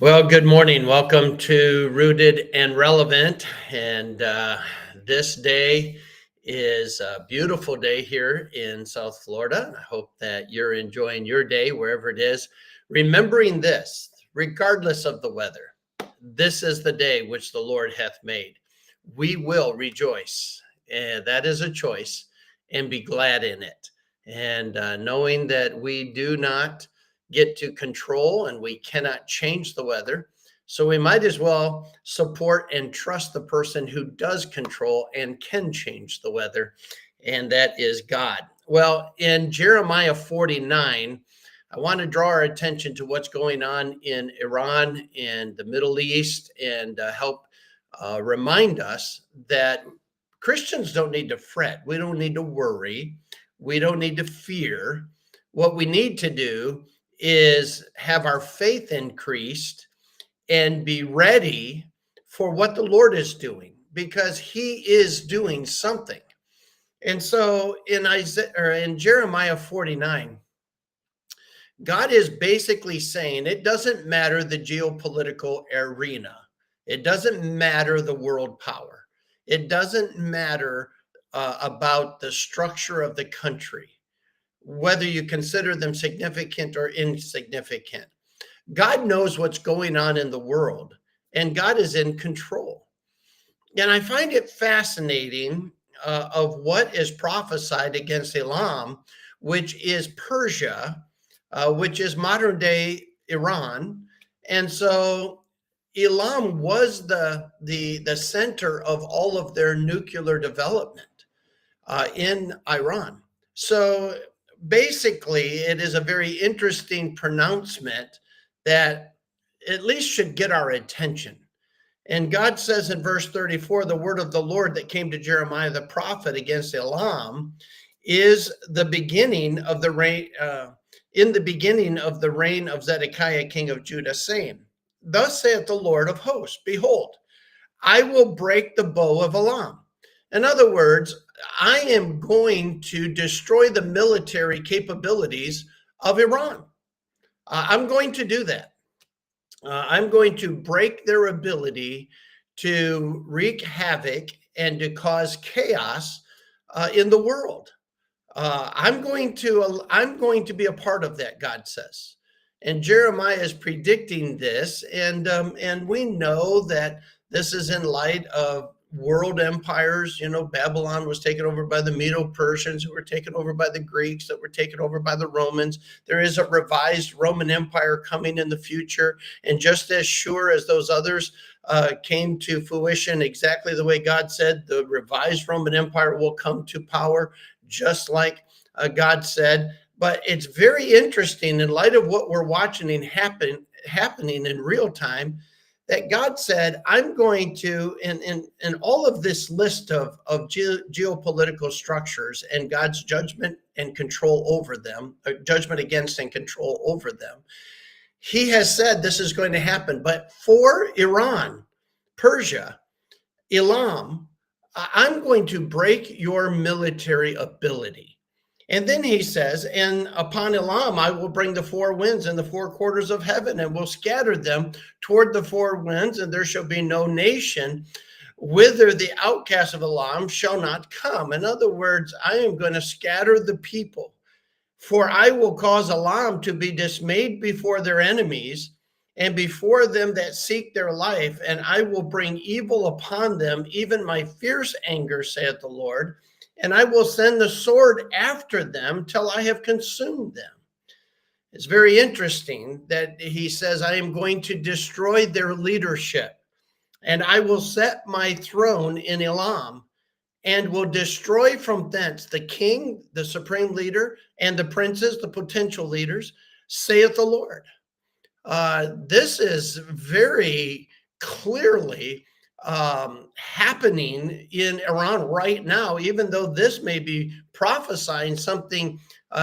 Well, good morning. Welcome to Rooted and Relevant. And this day is a beautiful day here in South Florida. I hope that you're enjoying your day wherever it is. Remembering this, regardless of the weather, this is the day which the Lord hath made. We will rejoice. And that is a choice, and be glad in it. And knowing that we do not get to control and we cannot change the weather. So we might as well support and trust the person who does control and can change the weather, and that is God. Well, in Jeremiah 49, I want to draw our attention to what's going on in Iran and the Middle East and help remind us that Christians don't need to fret. We don't need to worry. We don't need to fear. What we need to do is have our faith increased and be ready for what the Lord is doing, because he is doing something. And so in Jeremiah 49, God is basically saying it doesn't matter the geopolitical arena. It doesn't matter the world power. It doesn't matter about the structure of the country, whether you consider them significant or insignificant. God knows what's going on in the world, and God is in control. And I find it fascinating of what is prophesied against Elam, which is Persia, which is modern day Iran. And so Elam was the center of all of their nuclear development in Iran. So basically, it is a very interesting pronouncement that at least should get our attention. And God says in verse 34, the word of the Lord that came to Jeremiah the prophet against Elam is the beginning of the reign, in the beginning of the reign of Zedekiah, king of Judah, saying, thus saith the Lord of hosts, behold, I will break the bow of Elam. In other words, I am going to destroy the military capabilities of Iran. I'm going to do that. I'm going to break their ability to wreak havoc and to cause chaos in the world. I'm going to be a part of that, God says. And Jeremiah is predicting this, and we know that this is in light of world empires. You know, Babylon was taken over by the Medo-Persians, who were taken over by the Greeks, that were taken over by the Romans. There is a revised Roman Empire coming in the future, and just as sure as those others came to fruition exactly the way God said, the revised Roman Empire will come to power just like God said. But it's very interesting in light of what we're watching happening in real time, that God said, I'm going to, in all of this list of geopolitical structures and God's judgment and control over them, judgment against and control over them, he has said this is going to happen. But for Iran, Persia, Elam, I'm going to break your military ability. And then he says, and upon Elam, I will bring the four winds and the four quarters of heaven, and will scatter them toward the four winds, and there shall be no nation whither the outcast of Elam shall not come. In other words, I am going to scatter the people, for I will cause Elam to be dismayed before their enemies and before them that seek their life, and I will bring evil upon them, even my fierce anger, saith the Lord. And I will send the sword after them till I have consumed them. It's very interesting that he says, I am going to destroy their leadership, and I will set my throne in Elam, and will destroy from thence the king, the supreme leader, and the princes, the potential leaders, saith the Lord. This is very clearly happening in Iran right now, even though this may be prophesying something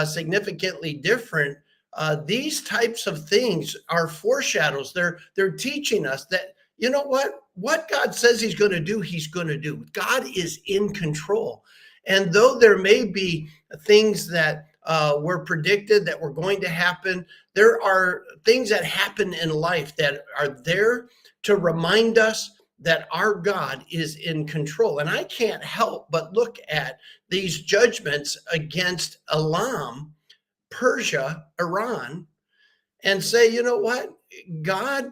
significantly different. These types of things are foreshadows. They're teaching us that, you know what God says he's going to do, he's going to do. God is in control. And though there may be things that were predicted that were going to happen. There are things that happen in life that are there to remind us that our God is in control. And I can't help but look at these judgments against Elam, Persia, Iran, and say, you know what? God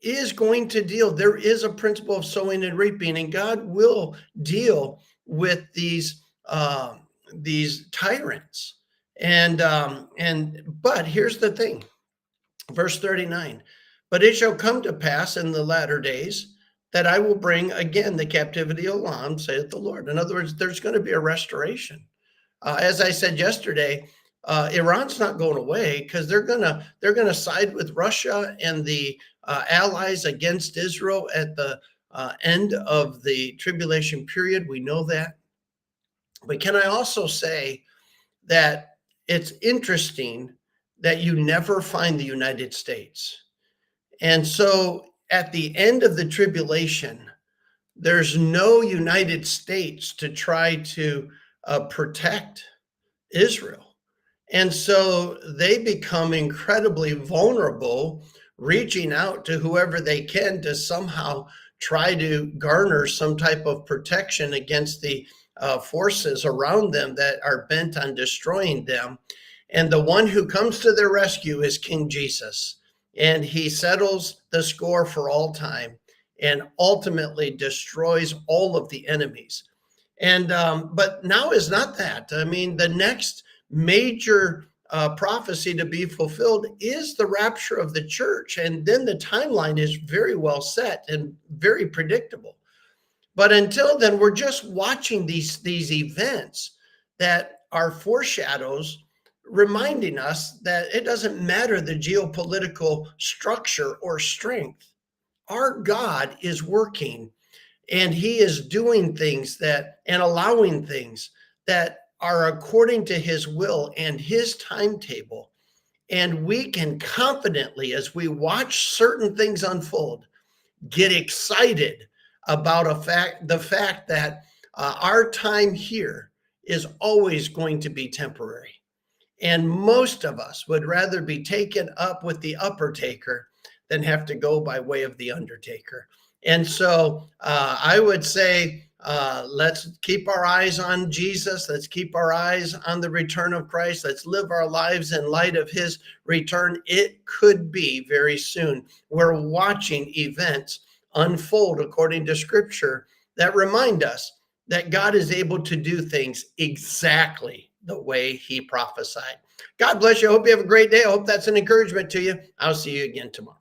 is going to deal. There is a principle of sowing and reaping, and God will deal with these tyrants. But here's the thing, verse 39. But it shall come to pass in the latter days that I will bring again the captivity of Elam, saith the Lord. In other words, there's going to be a restoration. As I said yesterday, Iran's not going away because they're gonna side with Russia and the allies against Israel at the end of the tribulation period. We know that. But can I also say that it's interesting that you never find the United States? And so at the end of the tribulation, there's no United States to try to protect Israel. And so they become incredibly vulnerable, reaching out to whoever they can to somehow try to garner some type of protection against the forces around them that are bent on destroying them. And the one who comes to their rescue is King Jesus. And he settles the score for all time and ultimately destroys all of the enemies. And but now is not that. I mean, the next major prophecy to be fulfilled is the rapture of the church, and then the timeline is very well set and very predictable. But until then, we're just watching these events that are foreshadows, reminding us that it doesn't matter the geopolitical structure or strength. Our God is working, and he is doing things that and allowing things that are according to his will and his timetable. And we can confidently, as we watch certain things unfold, get excited about the fact that our time here is always going to be temporary. And most of us would rather be taken up with the upper taker than have to go by way of the undertaker. And so I would say, let's keep our eyes on Jesus. Let's keep our eyes on the return of Christ. Let's live our lives in light of his return. It could be very soon. We're watching events unfold according to scripture that remind us that God is able to do things exactly the way he prophesied. God bless you. I hope you have a great day. I hope that's an encouragement to you. I'll see you again tomorrow.